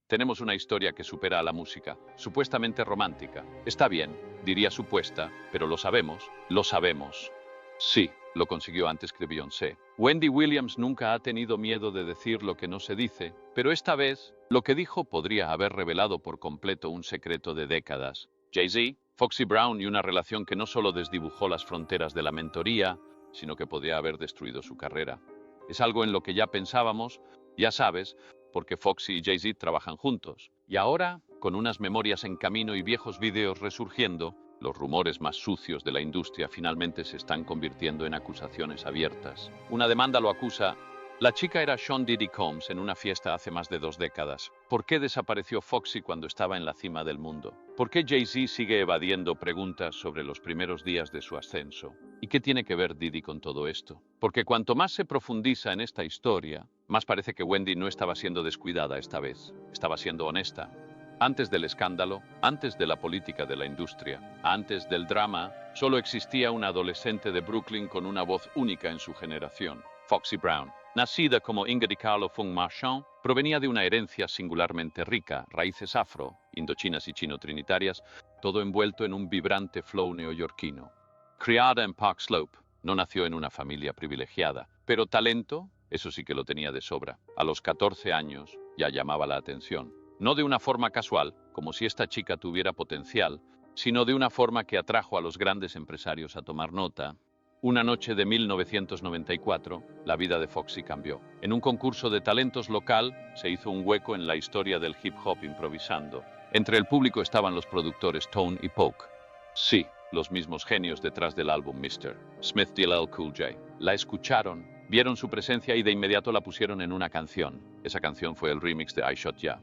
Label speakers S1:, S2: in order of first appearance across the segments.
S1: tenemos una historia que supera a la música, supuestamente romántica. Está bien, diría supuesta, pero lo sabemos, lo sabemos. Sí, lo consiguió antes que Beyoncé. Wendy Williams nunca ha tenido miedo de decir lo que no se dice, pero esta vez, lo que dijo podría haber revelado por completo un secreto de décadas. Jay-Z, Foxy Brown y una relación que no solo desdibujó las fronteras de la mentoría, sino que podría haber destruido su carrera. Es algo en lo que ya pensábamos, ya sabes, porque Foxy y Jay-Z trabajan juntos. Y ahora, con unas memorias en camino y viejos vídeos resurgiendo, los rumores más sucios de la industria finalmente se están convirtiendo en acusaciones abiertas. Una demanda lo acusa. La chica era Sean Diddy Combs en una fiesta hace más de 2 décadas. ¿Por qué desapareció Foxy cuando estaba en la cima del mundo? ¿Por qué Jay-Z sigue evadiendo preguntas sobre los primeros días de su ascenso? ¿Y qué tiene que ver Diddy con todo esto? Porque cuanto más se profundiza en esta historia, más parece que Wendy no estaba siendo descuidada esta vez. Estaba siendo honesta. Antes del escándalo, antes de la política de la industria, antes del drama, solo existía una adolescente de Brooklyn con una voz única en su generación, Foxy Brown. Nacida como Ingrid Carlo Fung Marchand, provenía de una herencia singularmente rica, raíces afro, indochinas y chino-trinitarias, todo envuelto en un vibrante flow neoyorquino. Criada en Park Slope, no nació en una familia privilegiada, pero talento, eso sí que lo tenía de sobra. A los 14 años ya llamaba la atención. No de una forma casual, como si esta chica tuviera potencial, sino de una forma que atrajo a los grandes empresarios a tomar nota. Una noche de 1994, la vida de Foxy cambió. En un concurso de talentos local, se hizo un hueco en la historia del hip hop improvisando. Entre el público estaban los productores Tone y Poke. Sí, los mismos genios detrás del álbum Mr. Smith de LL Cool J. La escucharon, vieron su presencia y de inmediato la pusieron en una canción. Esa canción fue el remix de I Shot Ya.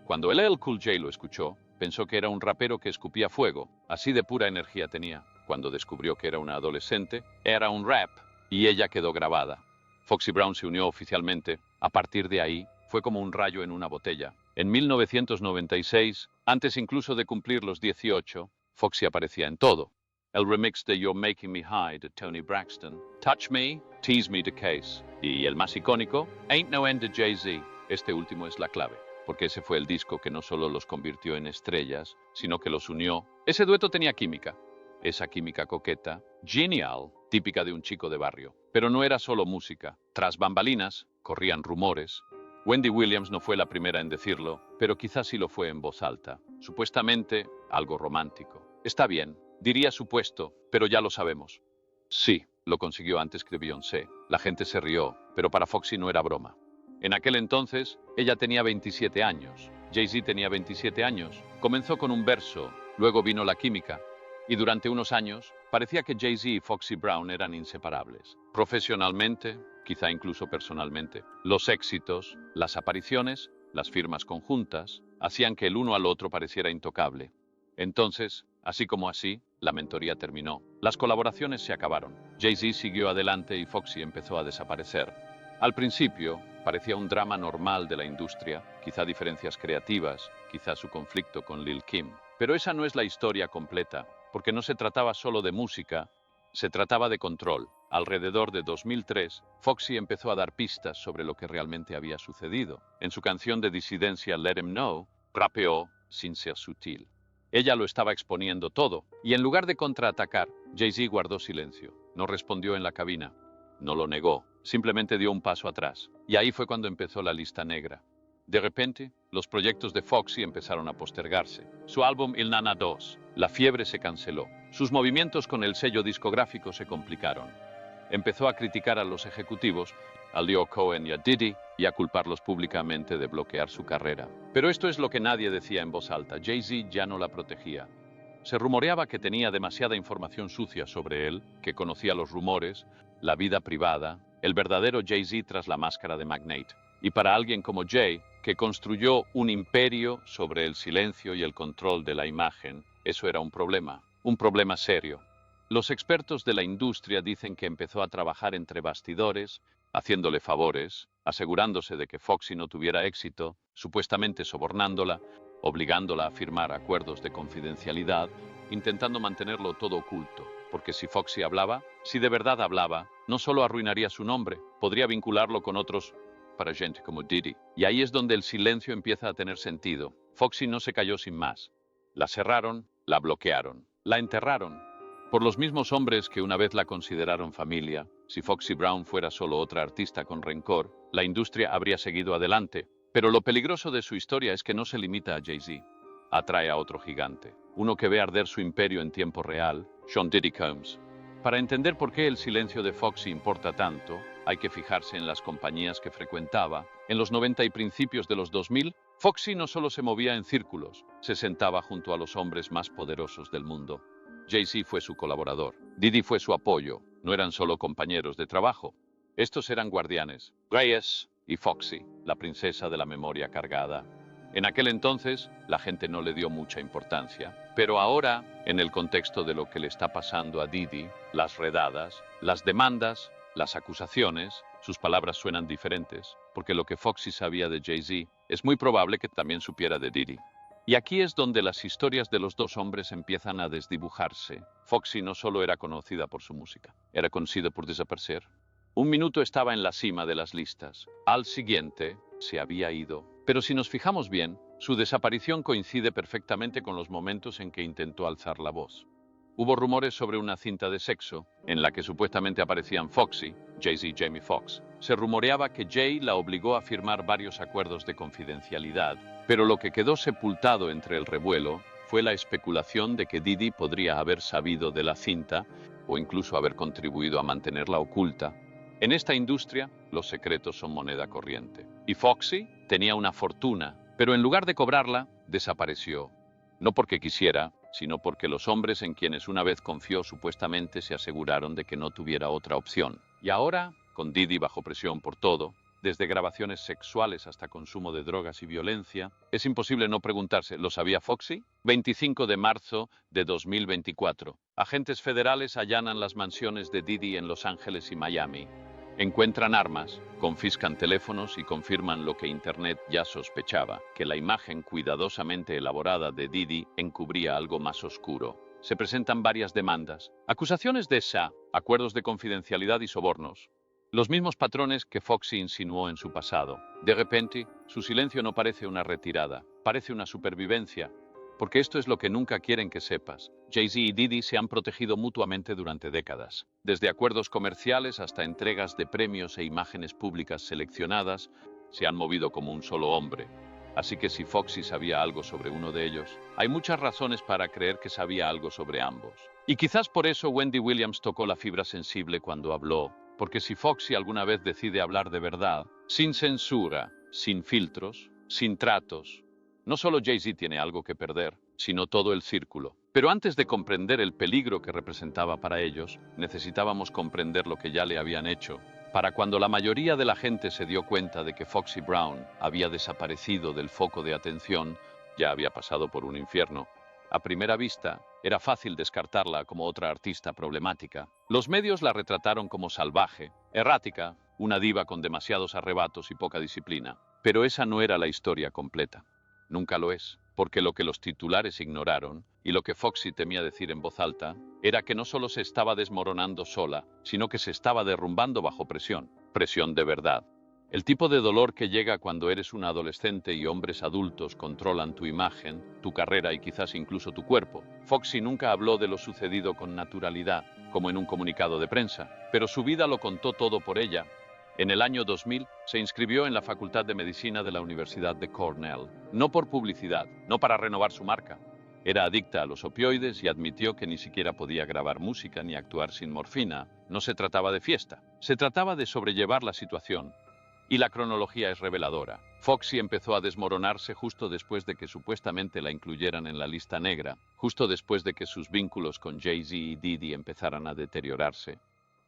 S1: Cuando LL Cool J lo escuchó, pensó que era un rapero que escupía fuego, así de pura energía tenía. Cuando descubrió que era una adolescente, era un rap, y ella quedó grabada. Foxy Brown se unió oficialmente. A partir de ahí, fue como un rayo en una botella. En 1996, antes incluso de cumplir los 18, Foxy aparecía en todo. El remix de You're Making Me High de Tony Braxton, Touch Me, Tease Me the Case, y el más icónico, Ain't No End de Jay-Z. Este último es la clave, porque ese fue el disco que no solo los convirtió en estrellas, sino que los unió. Ese dueto tenía química. Esa química coqueta, genial, típica de un chico de barrio. Pero no era solo música. Tras bambalinas, corrían rumores. Wendy Williams no fue la primera en decirlo, pero quizás sí lo fue en voz alta. Supuestamente, algo romántico. Está bien, diría supuesto, pero ya lo sabemos. Sí, lo consiguió antes que Beyoncé. La gente se rió, pero para Foxy no era broma. En aquel entonces, ella tenía 27 años. Jay-Z tenía 27 años. Comenzó con un verso, luego vino la química. Y durante unos años, parecía que Jay-Z y Foxy Brown eran inseparables. Profesionalmente, quizá incluso personalmente, los éxitos, las apariciones, las firmas conjuntas, hacían que el uno al otro pareciera intocable. Entonces, así como así, la mentoría terminó. Las colaboraciones se acabaron. Jay-Z siguió adelante y Foxy empezó a desaparecer. Al principio, parecía un drama normal de la industria, quizá diferencias creativas, quizá su conflicto con Lil Kim. Pero esa no es la historia completa, porque no se trataba solo de música, se trataba de control. Alrededor de 2003, Foxy empezó a dar pistas sobre lo que realmente había sucedido. En su canción de disidencia Let 'Em Know, rapeó sin ser sutil. Ella lo estaba exponiendo todo, y en lugar de contraatacar, Jay-Z guardó silencio. No respondió en la cabina. No lo negó, simplemente dio un paso atrás. Y ahí fue cuando empezó la lista negra. De repente, los proyectos de Foxy empezaron a postergarse. Su álbum Il Nana 2, la fiebre se canceló. Sus movimientos con el sello discográfico se complicaron. Empezó a criticar a los ejecutivos, a Leo Cohen y a Diddy, y a culparlos públicamente de bloquear su carrera. Pero esto es lo que nadie decía en voz alta. Jay-Z ya no la protegía. Se rumoreaba que tenía demasiada información sucia sobre él, que conocía los rumores, la vida privada, el verdadero Jay-Z tras la máscara de Magnate. Y para alguien como Jay, que construyó un imperio sobre el silencio y el control de la imagen, eso era un problema serio. Los expertos de la industria dicen que empezó a trabajar entre bastidores, haciéndole favores, asegurándose de que Foxy no tuviera éxito, supuestamente sobornándola, obligándola a firmar acuerdos de confidencialidad, intentando mantenerlo todo oculto, porque si Foxy hablaba, si de verdad hablaba, no solo arruinaría su nombre, podría vincularlo con otros para gente como Didi. Y ahí es donde el silencio empieza a tener sentido. Foxy no se cayó sin más. La cerraron, la bloquearon, la enterraron. Por los mismos hombres que una vez la consideraron familia, si Foxy Brown fuera solo otra artista con rencor, la industria habría seguido adelante. Pero lo peligroso de su historia es que no se limita a Jay-Z. Atrae a otro gigante, uno que ve arder su imperio en tiempo real, Sean Diddy Combs. Para entender por qué el silencio de Foxy importa tanto, hay que fijarse en las compañías que frecuentaba. En los 90 y principios de los 2000, Foxy no solo se movía en círculos, se sentaba junto a los hombres más poderosos del mundo. Jay-Z fue su colaborador, Diddy fue su apoyo, no eran solo compañeros de trabajo. Estos eran guardianes, Reyes y Foxy, la princesa de la memoria cargada. En aquel entonces, la gente no le dio mucha importancia, pero ahora, en el contexto de lo que le está pasando a Diddy, las redadas, las demandas, las acusaciones, sus palabras suenan diferentes, porque lo que Foxy sabía de Jay-Z es muy probable que también supiera de Diddy. Y aquí es donde las historias de los dos hombres empiezan a desdibujarse. Foxy no solo era conocida por su música, era conocida por desaparecer. Un minuto estaba en la cima de las listas, al siguiente se había ido. Pero si nos fijamos bien, su desaparición coincide perfectamente con los momentos en que intentó alzar la voz. Hubo rumores sobre una cinta de sexo, en la que supuestamente aparecían Foxy, Jay-Z y Jamie Foxx. Se rumoreaba que Jay la obligó a firmar varios acuerdos de confidencialidad, pero lo que quedó sepultado entre el revuelo fue la especulación de que Diddy podría haber sabido de la cinta o incluso haber contribuido a mantenerla oculta. En esta industria, los secretos son moneda corriente. Y Foxy tenía una fortuna, pero en lugar de cobrarla, desapareció. No porque quisiera, sino porque los hombres en quienes una vez confió supuestamente se aseguraron de que no tuviera otra opción. Y ahora, con Diddy bajo presión por todo, desde grabaciones sexuales hasta consumo de drogas y violencia, es imposible no preguntarse, ¿lo sabía Foxy? 25 de marzo de 2024. Agentes federales allanan las mansiones de Diddy en Los Ángeles y Miami. Encuentran armas, confiscan teléfonos y confirman lo que Internet ya sospechaba, que la imagen cuidadosamente elaborada de Diddy encubría algo más oscuro. Se presentan varias demandas, acusaciones de SA, acuerdos de confidencialidad y sobornos. Los mismos patrones que Foxy insinuó en su pasado. De repente, su silencio no parece una retirada, parece una supervivencia. Porque esto es lo que nunca quieren que sepas. Jay-Z y Diddy se han protegido mutuamente durante décadas. Desde acuerdos comerciales hasta entregas de premios e imágenes públicas seleccionadas, se han movido como un solo hombre. Así que si Foxy sabía algo sobre uno de ellos, hay muchas razones para creer que sabía algo sobre ambos. Y quizás por eso Wendy Williams tocó la fibra sensible cuando habló, porque si Foxy alguna vez decide hablar de verdad, sin censura, sin filtros, sin tratos, no solo Jay-Z tiene algo que perder, sino todo el círculo. Pero antes de comprender el peligro que representaba para ellos, necesitábamos comprender lo que ya le habían hecho. Para cuando la mayoría de la gente se dio cuenta de que Foxy Brown había desaparecido del foco de atención, ya había pasado por un infierno. A primera vista, era fácil descartarla como otra artista problemática. Los medios la retrataron como salvaje, errática, una diva con demasiados arrebatos y poca disciplina. Pero esa no era la historia completa. Nunca lo es, porque lo que los titulares ignoraron, y lo que Foxy temía decir en voz alta, era que no solo se estaba desmoronando sola, sino que se estaba derrumbando bajo presión, presión de verdad. El tipo de dolor que llega cuando eres un adolescente y hombres adultos controlan tu imagen, tu carrera y quizás incluso tu cuerpo. Foxy nunca habló de lo sucedido con naturalidad, como en un comunicado de prensa, pero su vida lo contó todo por ella. En el año 2000 se inscribió en la Facultad de Medicina de la Universidad de Cornell, no por publicidad, no para renovar su marca. Era adicta a los opioides y admitió que ni siquiera podía grabar música ni actuar sin morfina. No se trataba de fiesta, se trataba de sobrellevar la situación. Y la cronología es reveladora. Foxy empezó a desmoronarse justo después de que supuestamente la incluyeran en la lista negra, justo después de que sus vínculos con Jay-Z y Diddy empezaran a deteriorarse.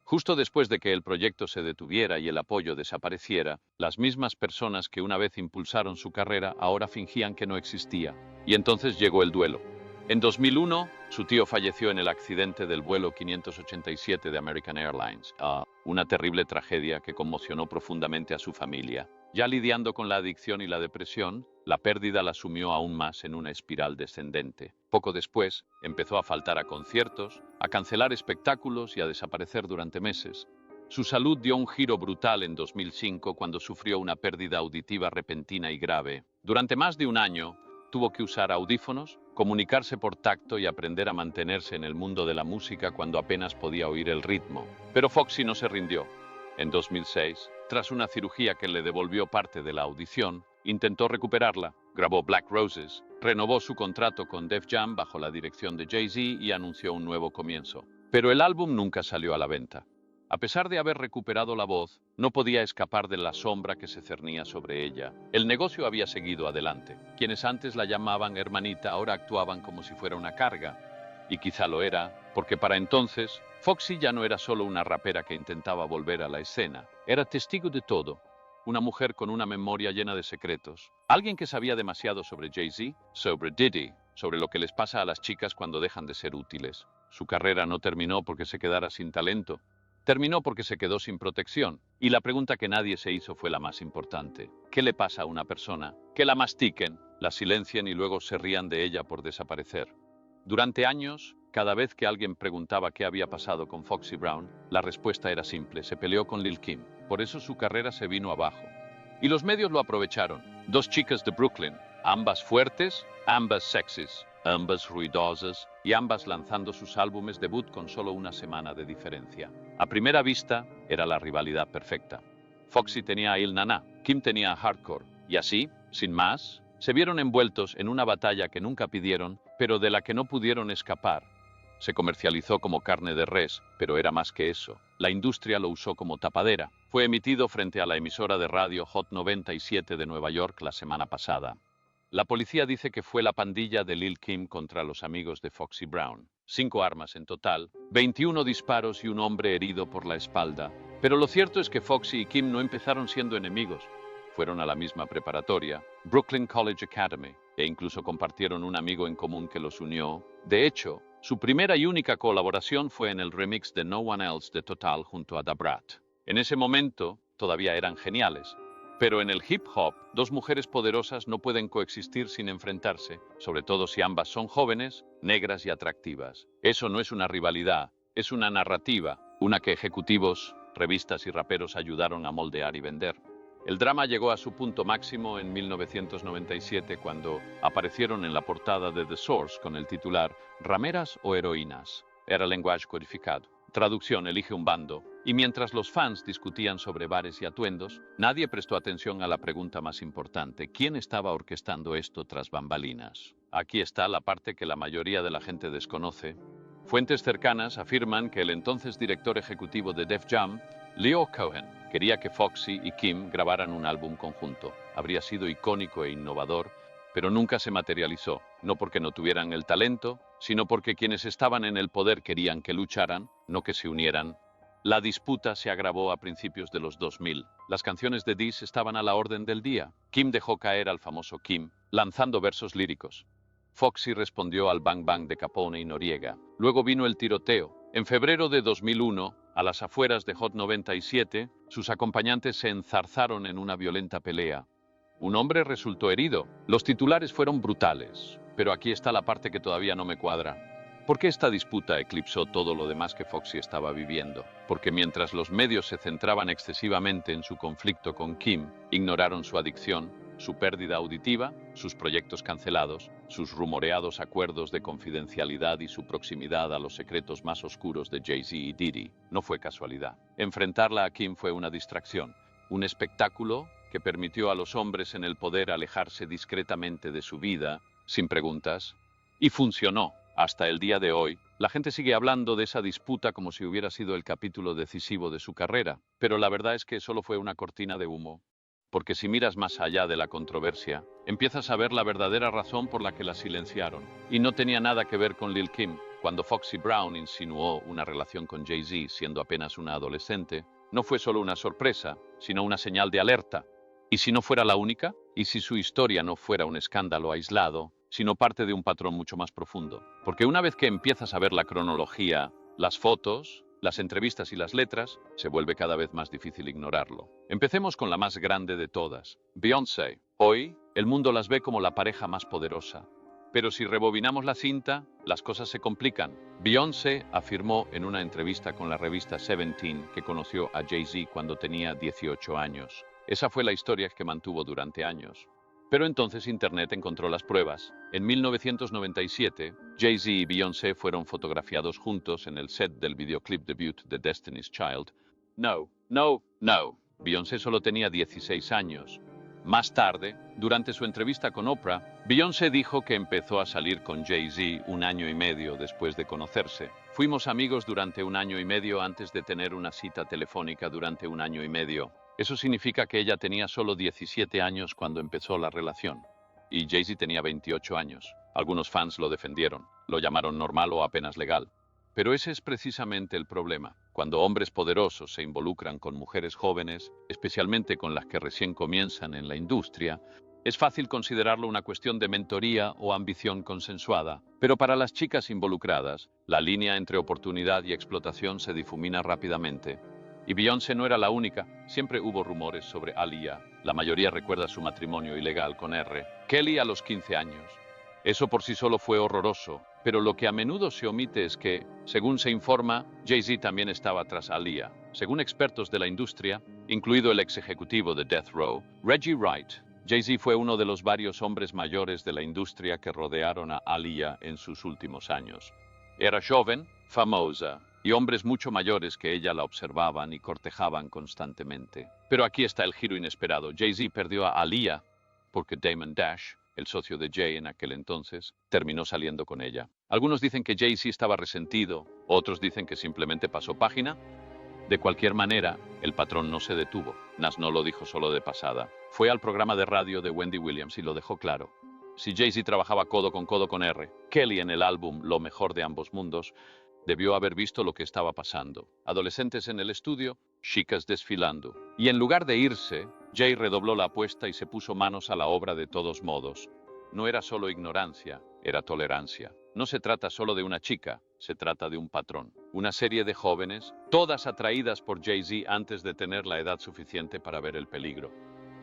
S1: Justo después de que el proyecto se detuviera y el apoyo desapareciera, las mismas personas que una vez impulsaron su carrera ahora fingían que no existía. Y entonces llegó el duelo. En 2001, su tío falleció en el accidente del vuelo 587 de American Airlines. Una terrible tragedia que conmocionó profundamente a su familia. Ya lidiando con la adicción y la depresión, la pérdida la sumió aún más en una espiral descendente. Poco después, empezó a faltar a conciertos, a cancelar espectáculos y a desaparecer durante meses. Su salud dio un giro brutal en 2005 cuando sufrió una pérdida auditiva repentina y grave. Durante más de un año, tuvo que usar audífonos, comunicarse por tacto y aprender a mantenerse en el mundo de la música cuando apenas podía oír el ritmo. Pero Foxy no se rindió. En 2006, tras una cirugía que le devolvió parte de la audición, intentó recuperarla, grabó Black Roses, renovó su contrato con Def Jam bajo la dirección de Jay-Z y anunció un nuevo comienzo. Pero el álbum nunca salió a la venta. A pesar de haber recuperado la voz, no podía escapar de la sombra que se cernía sobre ella. El negocio había seguido adelante. Quienes antes la llamaban hermanita ahora actuaban como si fuera una carga. Y quizá lo era, porque para entonces, Foxy ya no era solo una rapera que intentaba volver a la escena. Era testigo de todo. Una mujer con una memoria llena de secretos. Alguien que sabía demasiado sobre Jay-Z, sobre Diddy, sobre lo que les pasa a las chicas cuando dejan de ser útiles. Su carrera no terminó porque se quedara sin talento. Terminó porque se quedó sin protección, y la pregunta que nadie se hizo fue la más importante. ¿Qué le pasa a una persona? Que la mastiquen, la silencien y luego se rían de ella por desaparecer. Durante años, cada vez que alguien preguntaba qué había pasado con Foxy Brown, la respuesta era simple: se peleó con Lil' Kim. Por eso su carrera se vino abajo. Y los medios lo aprovecharon. Dos chicas de Brooklyn, ambas fuertes, ambas sexys, ambas ruidosas y ambas lanzando sus álbumes debut con solo una semana de diferencia. A primera vista, era la rivalidad perfecta. Foxy tenía a Il Naná, Kim tenía a Hardcore, y así, sin más, se vieron envueltos en una batalla que nunca pidieron, pero de la que no pudieron escapar. Se comercializó como carne de res, pero era más que eso. La industria lo usó como tapadera. Fue emitido frente a la emisora de radio Hot 97 de Nueva York la semana pasada. La policía dice que fue la pandilla de Lil' Kim contra los amigos de Foxy Brown. 5 armas en total, 21 disparos y un hombre herido por la espalda. Pero lo cierto es que Foxy y Kim no empezaron siendo enemigos. Fueron a la misma preparatoria, Brooklyn College Academy, e incluso compartieron un amigo en común que los unió. De hecho, su primera y única colaboración fue en el remix de No One Else de Total junto a Da Brat. En ese momento, todavía eran geniales. Pero en el hip hop, dos mujeres poderosas no pueden coexistir sin enfrentarse, sobre todo si ambas son jóvenes, negras y atractivas. Eso no es una rivalidad, es una narrativa, una que ejecutivos, revistas y raperos ayudaron a moldear y vender. El drama llegó a su punto máximo en 1997 cuando aparecieron en la portada de The Source con el titular «Rameras o heroínas». Era lenguaje codificado. Traducción: elige un bando. Y mientras los fans discutían sobre bares y atuendos, nadie prestó atención a la pregunta más importante: ¿quién estaba orquestando esto tras bambalinas? Aquí está la parte que la mayoría de la gente desconoce. Fuentes cercanas afirman que el entonces director ejecutivo de Def Jam, Leo Cohen, quería que Foxy y Kim grabaran un álbum conjunto. Habría sido icónico e innovador, pero nunca se materializó, no porque no tuvieran el talento, sino porque quienes estaban en el poder querían que lucharan, no que se unieran. La disputa se agravó a principios de los 2000. Las canciones de Diss estaban a la orden del día. Kim dejó caer al famoso Kim, lanzando versos líricos. Foxy respondió al Bang Bang de Capone y Noriega. Luego vino el tiroteo. En febrero de 2001, a las afueras de Hot 97, sus acompañantes se enzarzaron en una violenta pelea. Un hombre resultó herido. Los titulares fueron brutales, pero aquí está la parte que todavía no me cuadra. ¿Por qué esta disputa eclipsó todo lo demás que Foxy estaba viviendo? Porque mientras los medios se centraban excesivamente en su conflicto con Kim, ignoraron su adicción, su pérdida auditiva, sus proyectos cancelados, sus rumoreados acuerdos de confidencialidad y su proximidad a los secretos más oscuros de Jay-Z y Diddy. No fue casualidad. Enfrentarla a Kim fue una distracción, un espectáculo que permitió a los hombres en el poder alejarse discretamente de su vida, sin preguntas, y funcionó. Hasta el día de hoy, la gente sigue hablando de esa disputa como si hubiera sido el capítulo decisivo de su carrera, pero la verdad es que solo fue una cortina de humo. Porque si miras más allá de la controversia, empiezas a ver la verdadera razón por la que la silenciaron. Y no tenía nada que ver con Lil' Kim. Cuando Foxy Brown insinuó una relación con Jay-Z siendo apenas una adolescente, no fue solo una sorpresa, sino una señal de alerta. ¿Y si no fuera la única? ¿Y si su historia no fuera un escándalo aislado, sino parte de un patrón mucho más profundo? Porque una vez que empiezas a ver la cronología, las fotos, las entrevistas y las letras, se vuelve cada vez más difícil ignorarlo. Empecemos con la más grande de todas, Beyoncé. Hoy, el mundo las ve como la pareja más poderosa. Pero si rebobinamos la cinta, las cosas se complican. Beyoncé afirmó en una entrevista con la revista Seventeen que conoció a Jay-Z cuando tenía 18 años. Esa fue la historia que mantuvo durante años. Pero entonces Internet encontró las pruebas. En 1997, Jay-Z y Beyoncé fueron fotografiados juntos en el set del videoclip debut de Destiny's Child. No, no, no. Beyoncé solo tenía 16 años. Más tarde, durante su entrevista con Oprah, Beyoncé dijo que empezó a salir con Jay-Z un año y medio después de conocerse. Fuimos amigos durante un año y medio antes de tener una cita telefónica durante un año y medio. Eso significa que ella tenía solo 17 años cuando empezó la relación. Y Jay-Z tenía 28 años. Algunos fans lo defendieron, lo llamaron normal o apenas legal. Pero ese es precisamente el problema. Cuando hombres poderosos se involucran con mujeres jóvenes, especialmente con las que recién comienzan en la industria, es fácil considerarlo una cuestión de mentoría o ambición consensuada. Pero para las chicas involucradas, la línea entre oportunidad y explotación se difumina rápidamente. Y Beyoncé no era la única, siempre hubo rumores sobre Aaliyah. La mayoría recuerda su matrimonio ilegal con R. Kelly a los 15 años. Eso por sí solo fue horroroso, pero lo que a menudo se omite es que, según se informa, Jay-Z también estaba tras Aaliyah. Según expertos de la industria, incluido el ex ejecutivo de Death Row, Reggie Wright, Jay-Z fue uno de los varios hombres mayores de la industria que rodearon a Aaliyah en sus últimos años. Era joven, famosa, y hombres mucho mayores que ella la observaban y cortejaban constantemente. Pero aquí está el giro inesperado. Jay-Z perdió a Aaliyah porque Damon Dash, el socio de Jay en aquel entonces, terminó saliendo con ella. Algunos dicen que Jay-Z estaba resentido, otros dicen que simplemente pasó página. De cualquier manera, el patrón no se detuvo. Nas no lo dijo solo de pasada. Fue al programa de radio de Wendy Williams y lo dejó claro. Si Jay-Z trabajaba codo con R, Kelly en el álbum Lo mejor de ambos mundos, debió haber visto lo que estaba pasando. Adolescentes en el estudio, chicas desfilando. Y en lugar de irse, Jay redobló la apuesta y se puso manos a la obra de todos modos. No era solo ignorancia, era tolerancia. No se trata solo de una chica, se trata de un patrón. Una serie de jóvenes, todas atraídas por Jay-Z antes de tener la edad suficiente para ver el peligro.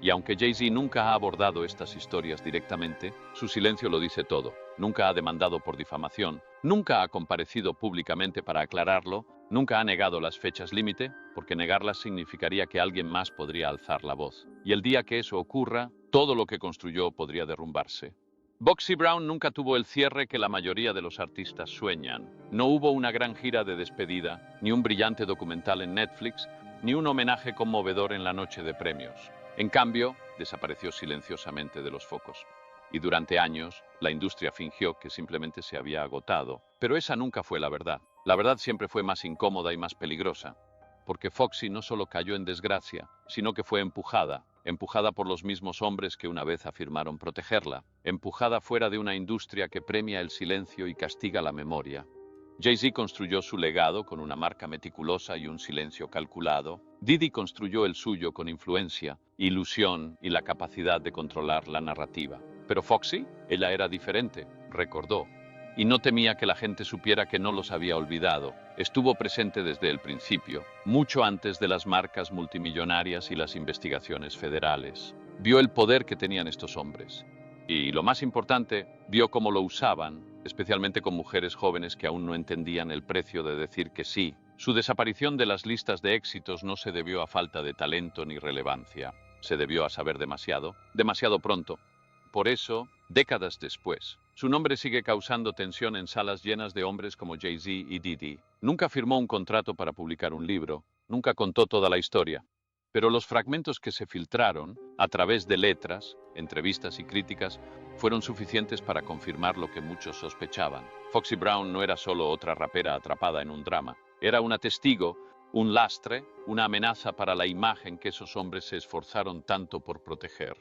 S1: Y aunque Jay-Z nunca ha abordado estas historias directamente, su silencio lo dice todo. Nunca ha demandado por difamación, nunca ha comparecido públicamente para aclararlo, nunca ha negado las fechas límite, porque negarlas significaría que alguien más podría alzar la voz. Y el día que eso ocurra, todo lo que construyó podría derrumbarse. Foxy Brown nunca tuvo el cierre que la mayoría de los artistas sueñan. No hubo una gran gira de despedida, ni un brillante documental en Netflix, ni un homenaje conmovedor en la noche de premios. En cambio, desapareció silenciosamente de los focos. Y durante años, la industria fingió que simplemente se había agotado. Pero esa nunca fue la verdad. La verdad siempre fue más incómoda y más peligrosa. Porque Foxy no solo cayó en desgracia, sino que fue empujada por los mismos hombres que una vez afirmaron protegerla, empujada fuera de una industria que premia el silencio y castiga la memoria. Jay-Z construyó su legado con una marca meticulosa y un silencio calculado. Diddy construyó el suyo con influencia, ilusión y la capacidad de controlar la narrativa. Pero Foxy, ella era diferente, recordó. Y no temía que la gente supiera que no los había olvidado. Estuvo presente desde el principio, mucho antes de las marcas multimillonarias y las investigaciones federales. Vio el poder que tenían estos hombres. Y lo más importante, vio cómo lo usaban, especialmente con mujeres jóvenes que aún no entendían el precio de decir que sí. Su desaparición de las listas de éxitos no se debió a falta de talento ni relevancia. Se debió a saber demasiado, demasiado pronto. Por eso, décadas después, su nombre sigue causando tensión en salas llenas de hombres como Jay-Z y Diddy. Nunca firmó un contrato para publicar un libro, nunca contó toda la historia. Pero los fragmentos que se filtraron, a través de letras, entrevistas y críticas, fueron suficientes para confirmar lo que muchos sospechaban. Foxy Brown no era solo otra rapera atrapada en un drama. Era una testigo, un lastre, una amenaza para la imagen que esos hombres se esforzaron tanto por proteger.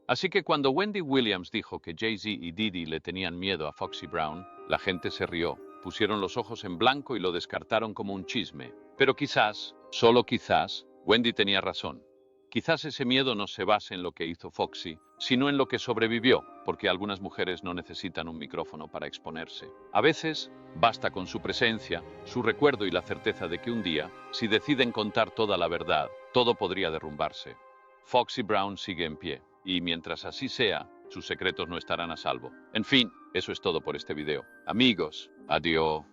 S1: Así que cuando Wendy Williams dijo que Jay-Z y Diddy le tenían miedo a Foxy Brown, la gente se rió, pusieron los ojos en blanco y lo descartaron como un chisme. Pero quizás, solo quizás, Wendy tenía razón. Quizás ese miedo no se base en lo que hizo Foxy, sino en lo que sobrevivió, porque algunas mujeres no necesitan un micrófono para exponerse. A veces, basta con su presencia, su recuerdo y la certeza de que un día, si deciden contar toda la verdad, todo podría derrumbarse. Foxy Brown sigue en pie. Y mientras así sea, sus secretos no estarán a salvo. En fin, eso es todo por este video. Amigos, adiós.